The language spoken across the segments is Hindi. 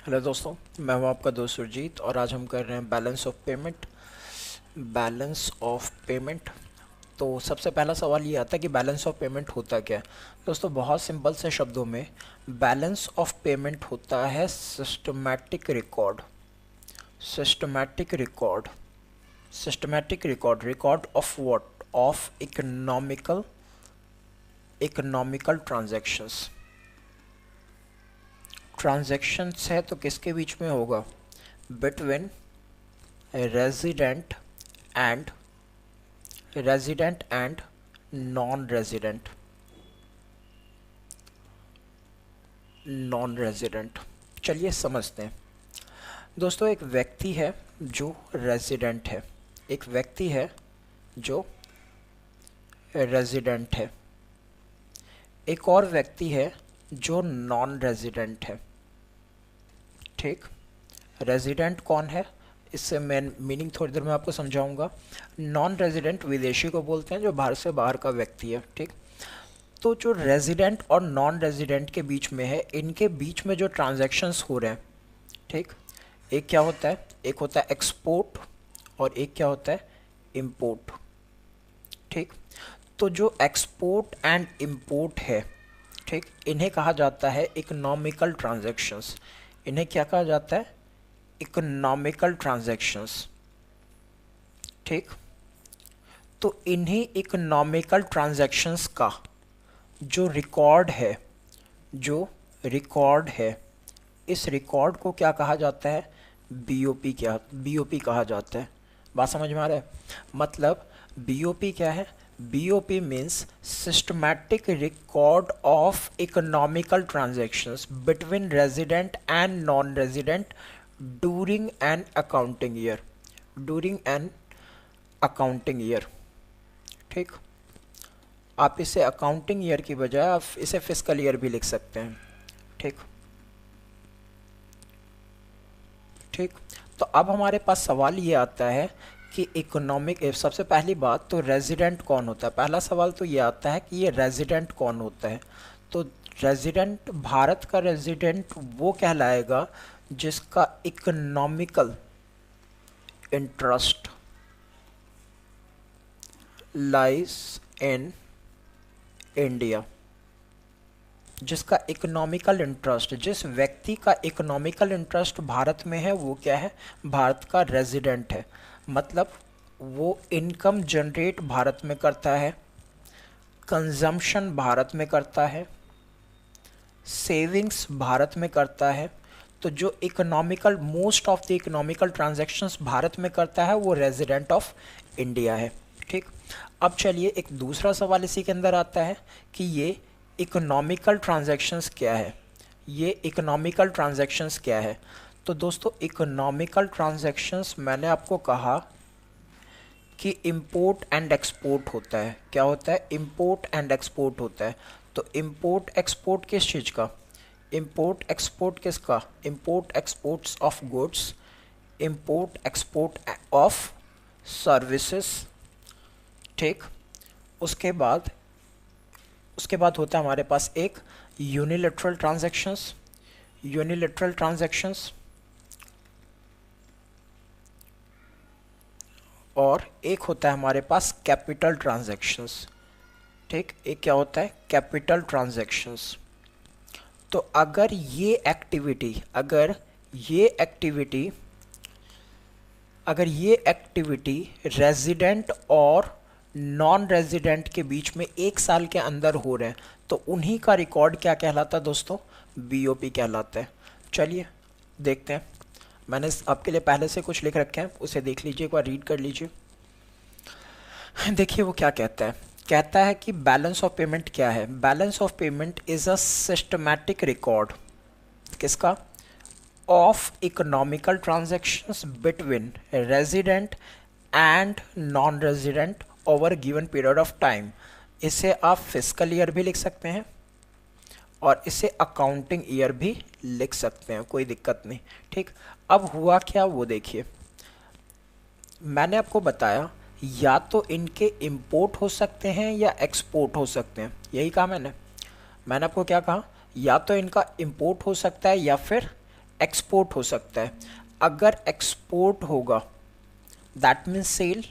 हेलो दोस्तों, मैं हूं आपका दोस्त सुरजीत और आज हम कर रहे हैं balance of payment. Balance of payment. तो सबसे पहला सवाल ये आता है कि बैलेंस ऑफ पेमेंट होता क्या है। दोस्तों, बहुत सिंपल से शब्दों में बैलेंस ऑफ पेमेंट होता है systematic record. Systematic record. Systematic record. Record of what? Of economical transactions. Transactions है तो किसके बीच में होगा? Between resident and non resident. चलिए समझते हैं। दोस्तों, एक व्यक्ति है जो रेजिडेंट है, एक व्यक्ति है जो रेजिडेंट है, एक और व्यक्ति है जो नॉन रेजिडेंट है। ठीक, रेजिडेंट कौन है, इससे मैं मीनिंग थोड़ी देर में आपको समझाऊंगा। नॉन रेजिडेंट विदेशी को बोलते हैं, जो भारत से बाहर का व्यक्ति है। ठीक, तो जो रेजिडेंट और नॉन रेजिडेंट के बीच में है, इनके बीच में जो ट्रांजैक्शंस हो रहे हैं, ठीक, एक क्या होता है? एक होता है एक्सपोर्ट और एक क्या होता है? इंपोर्ट। ठीक, तो जो एक्सपोर्ट एंड इंपोर्ट है, ठीक, इन्हें कहा जाता है इकोनॉमिकल ट्रांजैक्शंस। इन्हें क्या कहा जाता है? Economical transactions. ठीक, तो इन्हीं इकोनॉमिकल ट्रांजैक्शंस का जो रिकॉर्ड है, इस रिकॉर्ड को क्या कहा जाता है? बीओपी कहा जाता है। बात समझ में आ रहा है? मतलब बीओपी क्या है? BOP means systematic record of economical transactions between resident and non resident during an accounting year. ठीक, आप इसे अकाउंटिंग ईयर की बजाय आप इसे फिस्कल ईयर भी लिख सकते हैं। ठीक, तो अब हमारे पास सवाल ये आता है कि सबसे पहली बात तो रेजिडेंट कौन होता है। पहला सवाल तो ये आता है कि ये रेजिडेंट कौन होता है। तो रेजिडेंट, भारत का रेजिडेंट वो कहलाएगा जिसका economical interest lies in India. जिसका इकोनॉमिकल इंटरेस्ट, जिस व्यक्ति का इकोनॉमिकल इंटरेस्ट भारत में है, वो क्या है? भारत का रेजिडेंट है। मतलब वो इनकम जनरेट भारत में करता है, कंजम्पशन भारत में करता है, सेविंग्स भारत में करता है। तो जो most of the economical transactions Bharat में करता है, वो रेजिडेंट ऑफ इंडिया है। ठीक, अब चलिए एक दूसरा सवाल इसी के अंदर आता है कि ये इकोनॉमिकल ट्रांजैक्शंस क्या है। तो दोस्तों, इकोनॉमिकल ट्रांजैक्शंस मैंने आपको कहा कि इंपोर्ट एंड एक्सपोर्ट होता है। क्या होता है? इंपोर्ट एंड एक्सपोर्ट होता है। तो इंपोर्ट एक्सपोर्ट किस चीज़ का? इंपोर्ट एक्सपोर्ट किसका? Import exports of goods, import export of services. ठीक, उसके बाद होता है हमारे पास एक यूनिलैटरल ट्रांजैक्शंस और एक होता है हमारे पास कैपिटल ट्रांजैक्शंस। ठीक, एक क्या होता है? Capital transactions. तो अगर ये एक्टिविटी रेजिडेंट और नॉन रेजिडेंट के बीच में एक साल के अंदर हो रहे हैं, तो उन्हीं का रिकॉर्ड क्या कहलाता है दोस्तों? बीओपी कहलाता है। चलिए देखते हैं। मैंने आपके लिए पहले से कुछ लिख रखे हैं, उसे देख लीजिए, एक बार रीड कर लीजिए। देखिए वो क्या कहता है कि बैलेंस ऑफ पेमेंट क्या है। Balance of payment is a systematic record किसका? Of economical transactions between resident and non resident over given period of time. इसे आप फिस्कल ईयर भी लिख सकते हैं और इसे अकाउंटिंग ईयर भी लिख सकते हैं, कोई दिक्कत नहीं। ठीक, अब हुआ क्या वो देखिए। मैंने आपको बताया या तो इनके इंपोर्ट हो सकते हैं या एक्सपोर्ट हो सकते हैं, यही कहा मैंने आपको क्या कहा? या तो इनका इंपोर्ट हो सकता है या फिर एक्सपोर्ट हो सकता है। अगर एक्सपोर्ट होगा दैट मीन्स सेल,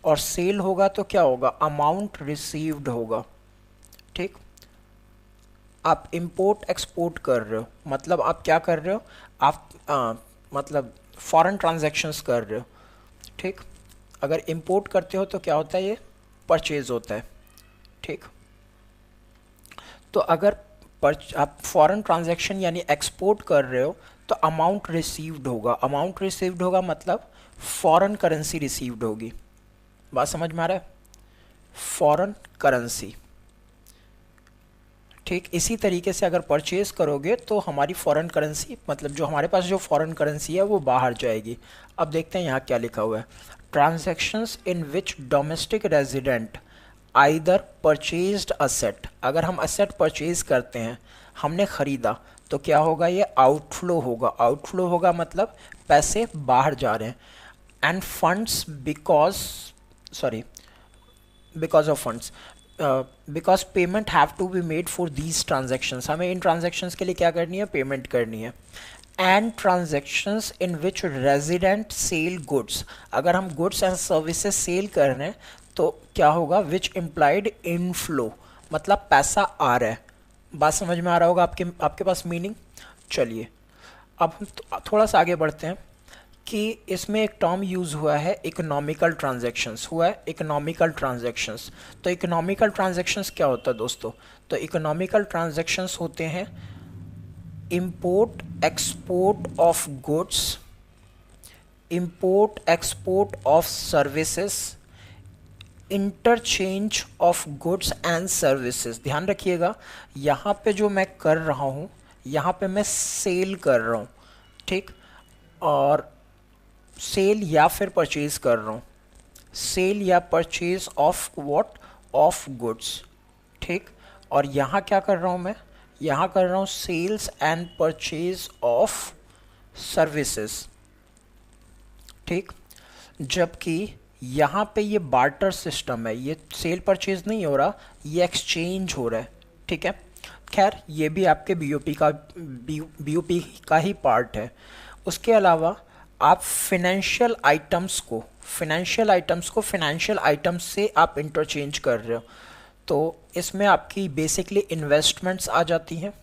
और सेल होगा तो क्या होगा, अमाउंट रिसीव्ड होगा। ठीक, आप इंपोर्ट एक्सपोर्ट कर रहे हो, मतलब आप क्या कर रहे हो, आप मतलब फॉरेन ट्रांजैक्शंस कर रहे हो। ठीक, अगर इंपोर्ट करते हो तो क्या होता है, ये परचेज होता है। ठीक, तो अगर आप फॉरेन ट्रांजैक्शन यानी एक्सपोर्ट कर रहे हो तो अमाउंट रिसीव्ड होगा। अमाउंट रिसीव्ड होगा मतलब फॉरेन करेंसी रिसीव्ड होगी। बात समझ में आ रहा है, फॉरेन करेंसी। ठीक, इसी तरीके से अगर परचेज करोगे तो हमारी फॉरेन करेंसी, मतलब जो हमारे पास जो फॉरेन करेंसी है वो बाहर जाएगी। अब देखते हैं यहाँ क्या लिखा हुआ है, transactions in which domestic resident either purchased asset. अगर हम असेट परचेज करते हैं, हमने ख़रीदा, तो क्या होगा, ये आउटफ्लो होगा। आउटफ्लो होगा मतलब पैसे बाहर जा रहे हैं। And funds because of funds, because payment have to be made for these transactions. हमें इन ट्रांजेक्शन्स के लिए क्या करनी है, पेमेंट करनी है। And transactions in which resident sell goods. अगर हम गुड्स एंड सर्विसेज सेल कर रहे हैं तो क्या होगा, विच इम्प्लाइड इनफ्लो, मतलब पैसा आ रहा है। बात समझ में आ रहा होगा आपके पास मीनिंग। चलिए अब हम थोड़ा सा आगे बढ़ते हैं कि इसमें एक टर्म यूज़ हुआ है, इकोनॉमिकल ट्रांजैक्शंस हुआ है, इकोनॉमिकल ट्रांजैक्शंस। तो इकोनॉमिकल ट्रांजैक्शंस क्या होता है दोस्तों, तो इकोनॉमिकल ट्रांजैक्शंस होते हैं import export of goods, import export of services, interchange of goods and services. ध्यान रखिएगा, यहाँ पे जो मैं कर रहा हूँ, यहाँ पे मैं सेल कर रहा हूँ। ठीक, और सेल या फिर परचेज कर रहा हूँ, सेल या purchase of what, of goods. ठीक, और यहाँ क्या कर रहा हूँ मैं, यहाँ कर रहा हूँ sales and purchase of services. ठीक, जबकि यहाँ पे ये बार्टर सिस्टम है, ये सेल परचेज नहीं हो रहा, ये एक्सचेंज हो रहा है। ठीक है, खैर ये भी आपके बीओपी का ही पार्ट है। उसके अलावा आप फिनेंशियल आइटम्स को फिनेंशियल आइटम्स से आप इंटरचेंज कर रहे हो, तो इसमें आपकी बेसिकली इन्वेस्टमेंट्स आ जाती हैं।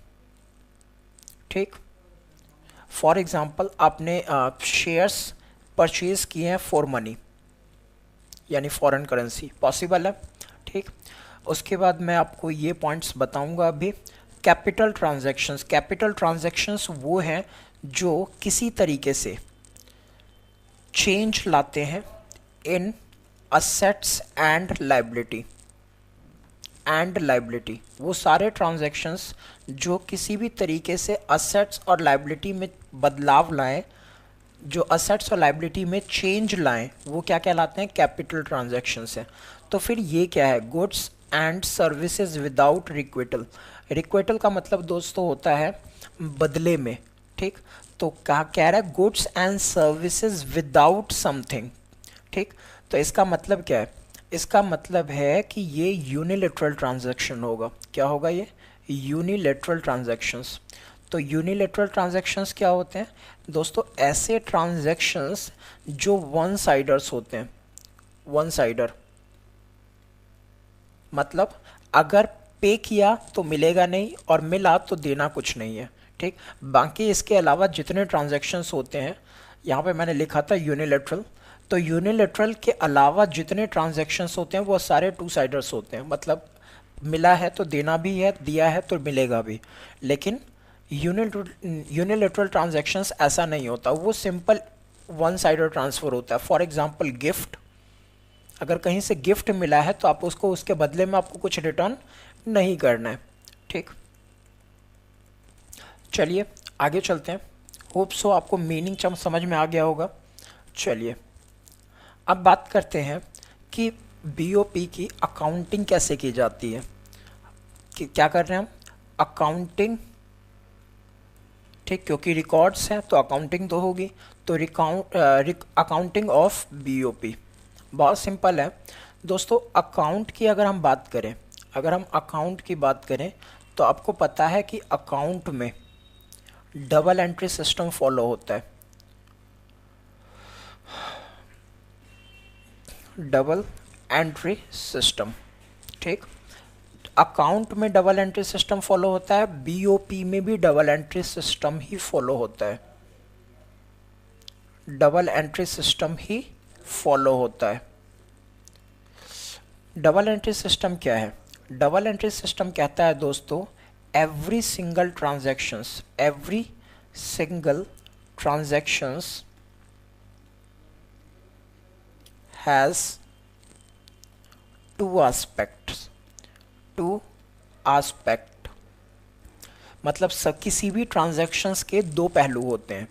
ठीक, फॉर एग्जांपल आपने शेयर्स परचेज किए हैं फॉर मनी यानी फॉरेन करेंसी, पॉसिबल है। ठीक, उसके बाद मैं आपको ये पॉइंट्स बताऊंगा अभी। कैपिटल ट्रांजैक्शंस वो हैं जो किसी तरीके से चेंज लाते हैं इन असेट्स एंड लाइबिलिटी। वो सारे ट्रांजैक्शंस जो किसी भी तरीके से असेट्स और लाइबिलिटी में बदलाव लाएं, जो असेट्स और लाइबिलिटी में चेंज लाएं, वो क्या कहलाते हैं, कैपिटल ट्रांजैक्शंस हैं। तो फिर ये क्या है, गुड्स एंड सर्विसेज विदाउट रिक्विटल। रिक्विटल का मतलब दोस्तों होता है बदले में। ठीक, तो क्या कह रहा है, goods and services without something. ठीक, तो इसका मतलब क्या है, इसका मतलब है कि ये यूनिलेटरल ट्रांजैक्शन होगा। क्या होगा, ये यूनिलेटरल ट्रांजैक्शंस। तो यूनिलेटरल ट्रांजैक्शंस क्या होते हैं दोस्तों, ऐसे ट्रांजैक्शंस जो वन साइडर्स होते हैं। वन साइडर मतलब अगर पे किया तो मिलेगा नहीं, और मिला तो देना कुछ नहीं है। ठीक, बाकी इसके अलावा जितने ट्रांजैक्शंस होते हैं, यहाँ पे मैंने लिखा था यूनिलेटरल, तो यूनिलेटरल के अलावा जितने ट्रांजैक्शंस होते हैं वो सारे टू साइडर्स होते हैं। मतलब मिला है तो देना भी है, दिया है तो मिलेगा भी। लेकिन यूनिलेटरल ट्रांजैक्शंस ऐसा नहीं होता, वो सिंपल वन साइडर ट्रांसफ़र होता है। फॉर एग्जांपल गिफ्ट, अगर कहीं से गिफ्ट मिला है तो आप उसको, उसके बदले में आपको कुछ रिटर्न नहीं करना है। ठीक, चलिए आगे चलते हैं। होप सो आपको मीनिंग समझ में आ गया होगा। चलिए अब बात करते हैं कि बीओपी की अकाउंटिंग कैसे की जाती है। कि क्या कर रहे हैं हम, अकाउंटिंग। ठीक, क्योंकि रिकॉर्ड्स हैं तो अकाउंटिंग तो होगी, तो अकाउंटिंग ऑफ बीओपी बहुत सिंपल है दोस्तों। अकाउंट की अगर हम बात करें, अगर हम अकाउंट की बात करें तो आपको पता है कि अकाउंट में डबल एंट्री सिस्टम फॉलो होता है। डबल एंट्री सिस्टम, ठीक। अकाउंट में डबल एंट्री सिस्टम फॉलो होता है, बीओपी में भी डबल एंट्री सिस्टम ही फॉलो होता है। डबल एंट्री सिस्टम ही फॉलो होता है। डबल एंट्री सिस्टम क्या है? डबल एंट्री सिस्टम कहता है दोस्तों, every single transactions has two aspect, मतलब किसी भी ट्रांजैक्शंस के दो पहलू होते हैं।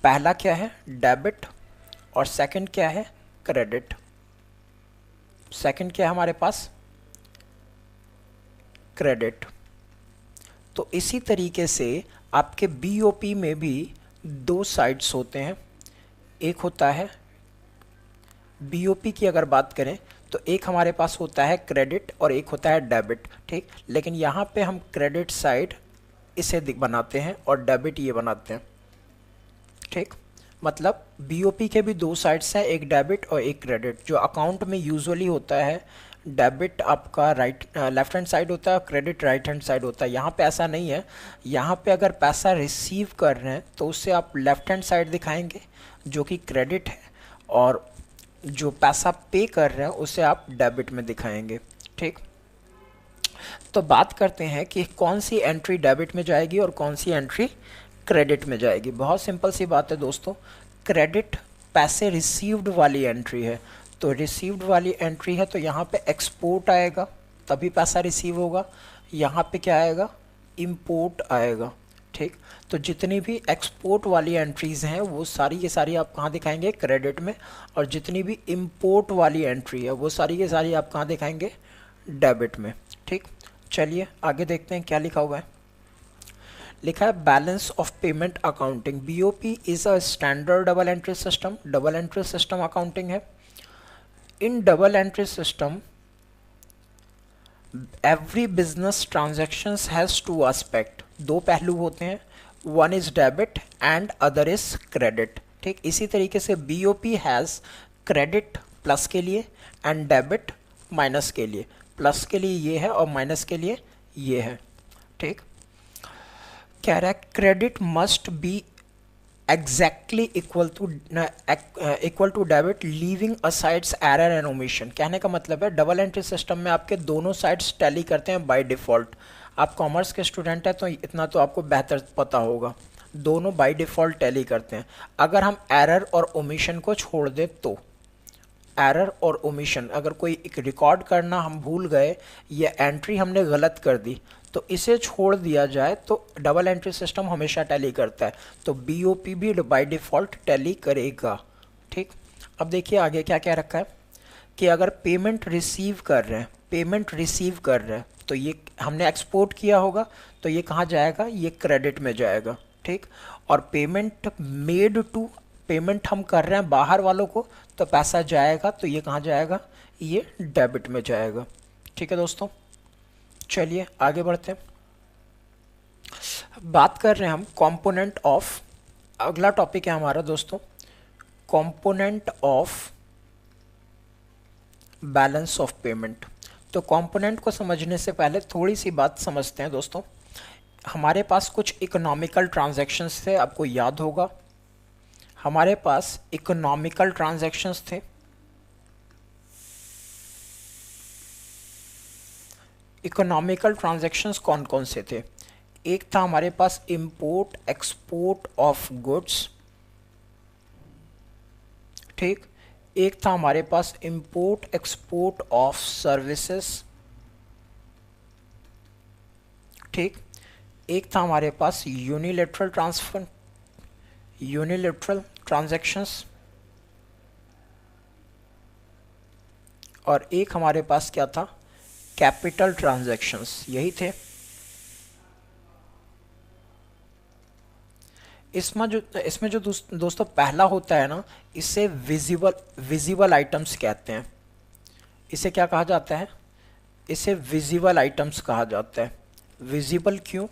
पहला क्या है? डेबिट, और सेकंड क्या है? क्रेडिट। सेकंड क्या है हमारे पास? क्रेडिट। तो इसी तरीके से आपके बीओपी में भी दो साइड्स होते हैं। एक होता है बीओपी की अगर बात करें तो एक हमारे पास होता है क्रेडिट और एक होता है डेबिट, ठीक। लेकिन यहाँ पे हम क्रेडिट साइड इसे बनाते हैं और डेबिट ये बनाते हैं, ठीक। मतलब बीओपी के भी दो साइड्स हैं, एक डेबिट और एक क्रेडिट। जो अकाउंट में यूजुअली होता है, डेबिट आपका लेफ्ट हैंड साइड होता है और क्रेडिट राइट हैंड साइड होता है। यहाँ पे ऐसा नहीं है। यहाँ पे अगर पैसा रिसीव कर रहे हैं तो उससे आप लेफ्ट हैंड साइड दिखाएंगे जो कि क्रेडिट है, और जो पैसा पे कर रहे हैं उसे आप डेबिट में दिखाएंगे, ठीक। तो बात करते हैं कि कौन सी एंट्री डेबिट में जाएगी और कौन सी एंट्री क्रेडिट में जाएगी। बहुत सिंपल सी बात है दोस्तों, क्रेडिट पैसे रिसीव्ड वाली एंट्री है, तो रिसीव्ड वाली एंट्री है तो यहाँ पे एक्सपोर्ट आएगा तभी पैसा रिसीव होगा। यहाँ पे क्या आएगा? इंपोर्ट आएगा, ठीक। तो जितनी भी एक्सपोर्ट वाली एंट्रीज हैं वो सारी के सारी आप कहाँ दिखाएंगे? क्रेडिट में। और जितनी भी इंपोर्ट वाली एंट्री है वो सारी के सारी आप कहाँ दिखाएंगे? डेबिट में, ठीक। चलिए आगे देखते हैं क्या लिखा हुआ है। लिखा है balance of payment accounting. BOP is a standard double entry system. Double entry system accounting है। In double entry system every business transactions has two aspect. दो पहलू होते हैं, one is debit and other is credit, ठीक। इसी तरीके से बीओपी हैज क्रेडिट प्लस के लिए एंड डेबिट माइनस के लिए। प्लस के लिए ये है और माइनस के लिए ये है, ठीक। कह रहा है credit must be exactly equal to debit leaving asides error and omission. कहने का मतलब है डबल एंट्री सिस्टम में आपके दोनों साइड्स टैली करते हैं बाय डिफ़ॉल्ट। आप कॉमर्स के स्टूडेंट हैं तो इतना तो आपको बेहतर पता होगा, दोनों बाय डिफ़ॉल्ट टैली करते हैं। अगर हम एरर और ओमिशन को छोड़ दें तो एरर और ओमिशन, अगर कोई एक रिकॉर्ड करना हम भूल गए या एंट्री हमने गलत कर दी तो इसे छोड़ दिया जाए तो डबल एंट्री सिस्टम हमेशा टैली करता है। तो बीओपी भी बाय डिफ़ॉल्ट टैली करेगा, ठीक। अब देखिए आगे क्या क्या रखा है कि अगर पेमेंट रिसीव कर रहे हैं तो ये हमने एक्सपोर्ट किया होगा तो ये कहाँ जाएगा? ये क्रेडिट में जाएगा, ठीक। और पेमेंट हम कर रहे हैं बाहर वालों को तो पैसा जाएगा तो ये कहाँ जाएगा? ये डेबिट में जाएगा, ठीक है दोस्तों। चलिए आगे बढ़ते हैं। बात कर रहे हैं हम कंपोनेंट ऑफ, अगला टॉपिक है हमारा दोस्तों component of balance of payment. तो कंपोनेंट को समझने से पहले थोड़ी सी बात समझते हैं दोस्तों। हमारे पास कुछ इकोनॉमिकल ट्रांजैक्शंस थे, आपको याद होगा हमारे पास इकोनॉमिकल ट्रांजैक्शंस थे। इकोनॉमिकल ट्रांजैक्शंस कौन कौन से थे? एक था हमारे पास इंपोर्ट एक्सपोर्ट ऑफ गुड्स, ठीक। एक था हमारे पास इंपोर्ट एक्सपोर्ट ऑफ सर्विसेज, ठीक। एक था हमारे पास यूनिलैटरल ट्रांजैक्शंस, और एक हमारे पास क्या था? Capital transactions. यही थे। इसमें जो दोस्तों पहला होता है ना, इसे विजिबल आइटम्स कहते हैं। इसे क्या कहा जाता है? इसे विजिबल आइटम्स कहा जाता है। विजिबल क्यों?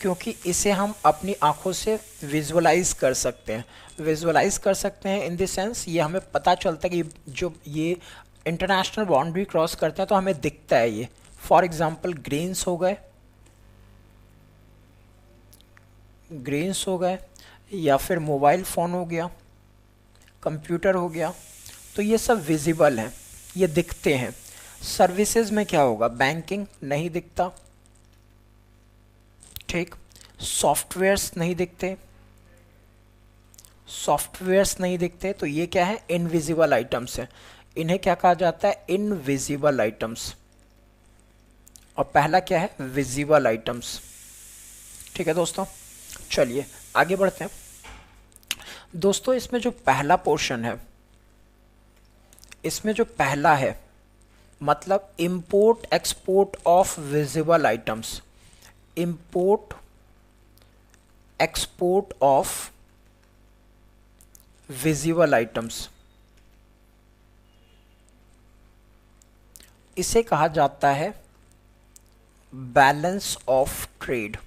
क्योंकि इसे हम अपनी आंखों से विजुअलाइज कर सकते हैं। विजुअलाइज कर सकते हैं इन द सेंस ये हमें पता चलता है कि जो ये इंटरनेशनल बाउंड्री क्रॉस करते हैं तो हमें दिखता है ये। फॉर एग्जांपल ग्रेन्स हो गए या फिर मोबाइल फ़ोन हो गया, कंप्यूटर हो गया, तो ये सब विजिबल हैं, ये दिखते हैं। सर्विसेज में क्या होगा, बैंकिंग नहीं दिखता, ठीक। सॉफ्टवेयर्स नहीं दिखते, तो ये क्या है, इनविजिबल आइटम्स है। इन्हें क्या कहा जाता है, इनविजिबल आइटम्स। और पहला क्या है, विजिबल आइटम्स। ठीक है दोस्तों, चलिए आगे बढ़ते हैं। दोस्तों इसमें जो पहला पोर्शन है, इसमें जो पहला है मतलब import export of visible items, import export of visible items, इसे कहा जाता है बैलेंस ऑफ ट्रेड,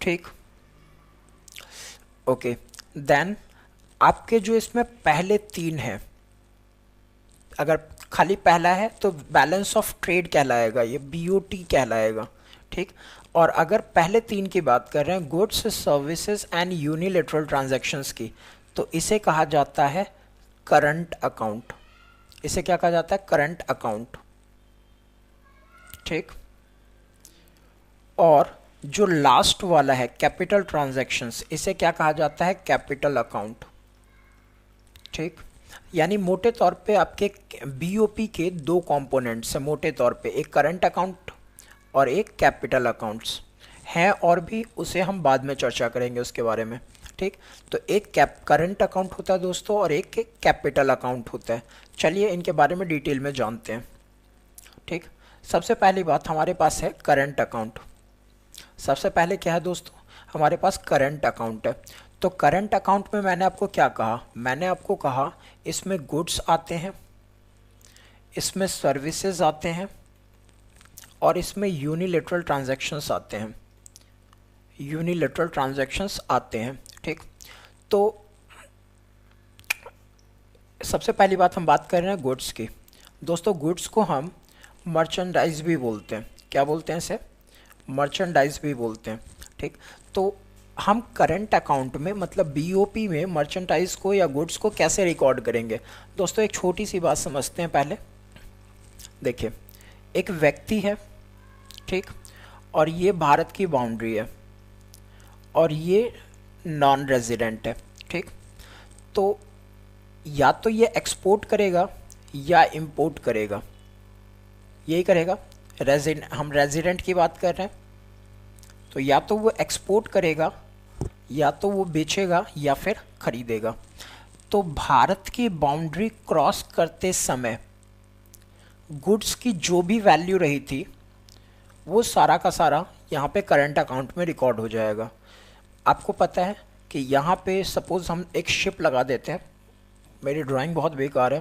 ठीक। ओके, देन आपके जो इसमें पहले तीन हैं, अगर खाली पहला है तो बैलेंस ऑफ ट्रेड कहलाएगा, ये BOT कहलाएगा, ठीक। और अगर पहले तीन की बात कर रहे हैं, goods services and unilateral transactions की, तो इसे कहा जाता है करंट अकाउंट। इसे क्या कहा जाता है, करंट अकाउंट, ठीक। और जो लास्ट वाला है कैपिटल ट्रांजैक्शंस, इसे क्या कहा जाता है, कैपिटल अकाउंट, ठीक। यानी मोटे तौर पे आपके BOP के दो कंपोनेंट्स हैं मोटे तौर पे, एक करंट अकाउंट और एक कैपिटल अकाउंट्स हैं, और भी उसे हम बाद में चर्चा करेंगे उसके बारे में, ठीक। तो एक करंट अकाउंट होता है दोस्तों और एक कैपिटल अकाउंट होता है। चलिए इनके बारे में डिटेल में जानते हैं, ठीक। सबसे पहली बात हमारे पास है करंट अकाउंट। सबसे पहले क्या है दोस्तों, हमारे पास करंट अकाउंट है। तो करंट अकाउंट में मैंने आपको क्या कहा, मैंने आपको कहा इसमें गुड्स आते हैं, इसमें सर्विसेज आते हैं और इसमें यूनिलेटरल ट्रांजैक्शंस आते हैं, ठीक। तो सबसे पहली बात हम बात कर रहे हैं गुड्स की। दोस्तों गुड्स को हम मर्चेंडाइज भी बोलते हैं, क्या बोलते हैं इसे, मर्चेंडाइज भी बोलते हैं, ठीक। तो हम करंट अकाउंट में मतलब BOP में मर्चेंडाइज को या गुड्स को कैसे रिकॉर्ड करेंगे। दोस्तों एक छोटी सी बात समझते हैं पहले। देखिए एक व्यक्ति है, ठीक, और ये भारत की बाउंड्री है और ये नॉन रेजिडेंट है, ठीक। तो या तो ये एक्सपोर्ट करेगा या इंपोर्ट करेगा, यही करेगा। हम रेजिडेंट की बात कर रहे हैं, तो या तो वो एक्सपोर्ट करेगा या तो वो बेचेगा या फिर खरीदेगा। तो भारत की बाउंड्री क्रॉस करते समय गुड्स की जो भी वैल्यू रही थी वो सारा का सारा यहाँ पे करंट अकाउंट में रिकॉर्ड हो जाएगा। आपको पता है कि यहाँ पे सपोज़ हम एक शिप लगा देते हैं, मेरी ड्राइंग बहुत बेकार है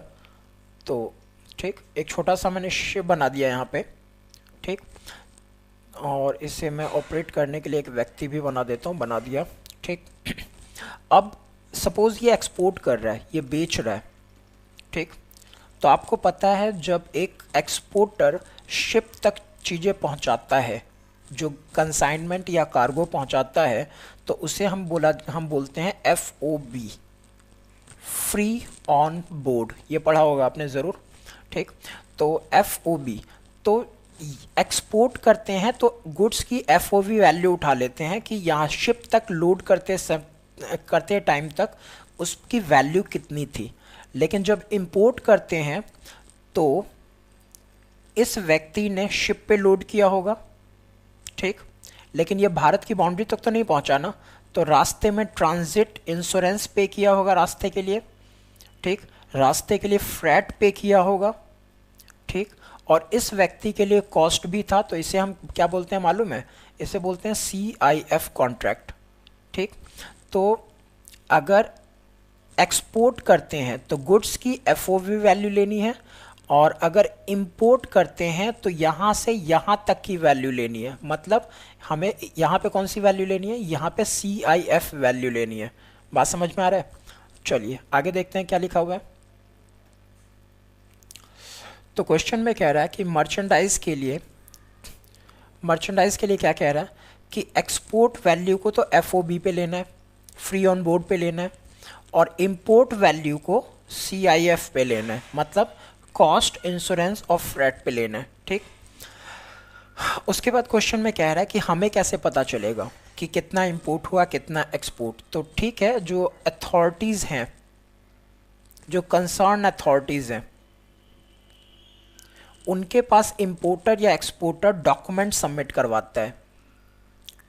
तो ठीक, एक छोटा सा मैंने शिप बना दिया यहाँ पे, ठीक। और इसे मैं ऑपरेट करने के लिए एक व्यक्ति भी बना देता हूँ, बना दिया, ठीक। अब सपोज़ ये एक्सपोर्ट कर रहा है, ये बेच रहा है, ठीक। तो आपको पता है जब एक एक्सपोर्टर शिप तक चीज़ें पहुँचाता है, जो कंसाइनमेंट या कार्गो पहुँचाता है, तो उसे हम बोलते हैं FOB, फ्री ऑन बोर्ड। ये पढ़ा होगा आपने ज़रूर, ठीक। तो FOB, तो एक्सपोर्ट करते हैं तो गुड्स की FOB वैल्यू उठा लेते हैं कि यहाँ शिप तक लोड करते टाइम तक उसकी वैल्यू कितनी थी। लेकिन जब इंपोर्ट करते हैं तो इस व्यक्ति ने शिप पे लोड किया होगा, ठीक, लेकिन ये भारत की बाउंड्री तक तो नहीं पहुंचा ना, तो रास्ते में ट्रांजिट इंश्योरेंस पे किया होगा रास्ते के लिए, ठीक, रास्ते के लिए फ्रैट पे किया होगा, ठीक। और इस व्यक्ति के लिए कॉस्ट भी था, तो इसे हम क्या बोलते हैं मालूम है, इसे बोलते हैं CIF कॉन्ट्रैक्ट, ठीक। तो अगर एक्सपोर्ट करते हैं तो गुड्स की FOB वैल्यू लेनी है और अगर इंपोर्ट करते हैं तो यहाँ से यहाँ तक की वैल्यू लेनी है, मतलब हमें यहाँ पे कौन सी वैल्यू लेनी है, यहाँ पे CIF वैल्यू लेनी है। बात समझ में आ रहा है? चलिए आगे देखते हैं क्या लिखा हुआ है। तो क्वेश्चन में कह रहा है कि मर्चेंडाइज के लिए क्या कह रहा है कि एक्सपोर्ट वैल्यू को तो FOB पे लेना है, फ्री ऑन बोर्ड पे लेना है, और इंपोर्ट वैल्यू को CIF पे लेना है, मतलब कॉस्ट इंश्योरेंस ऑफ फ्रेट पे लेना है। ठीक, उसके बाद क्वेश्चन में कह रहा है कि हमें कैसे पता चलेगा कि कितना इंपोर्ट हुआ कितना एक्सपोर्ट। तो ठीक है, जो अथॉरिटीज़ हैं, जो कंसर्न अथॉरिटीज़ हैं, उनके पास इंपोर्टर या एक्सपोर्टर डॉक्यूमेंट सबमिट करवाता है।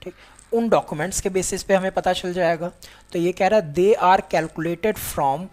ठीक, उन डॉक्यूमेंट्स के बेसिस पे हमें पता चल जाएगा। तो ये कह रहा है दे आर कैलकुलेटेड फ्रॉम